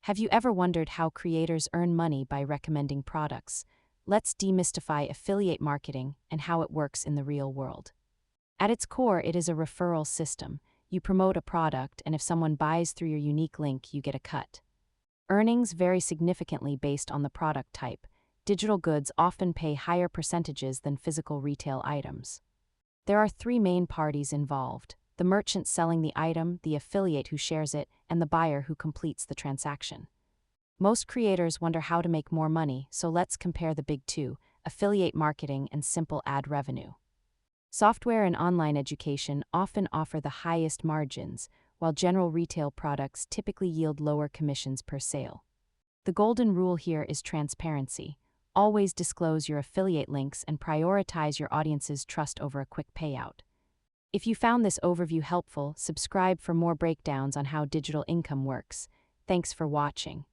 Have you ever wondered how creators earn money by recommending products? Let's demystify affiliate marketing and how it works in the real world. At its core, it is a referral system. You promote a product, and if someone buys through your unique link, you get a cut. Earnings vary significantly based on the product type. Digital goods often pay higher percentages than physical retail items. There are three main parties involved: the merchant selling the item, the affiliate who shares it, and the buyer who completes the transaction. Most creators wonder how to make more money, so let's compare the big two: affiliate marketing and simple ad revenue. Software and online education often offer the highest margins, while general retail products typically yield lower commissions per sale. The golden rule here is transparency. Always disclose your affiliate links and prioritize your audience's trust over a quick payout. If you found this overview helpful, subscribe for more breakdowns on how digital income works. Thanks for watching.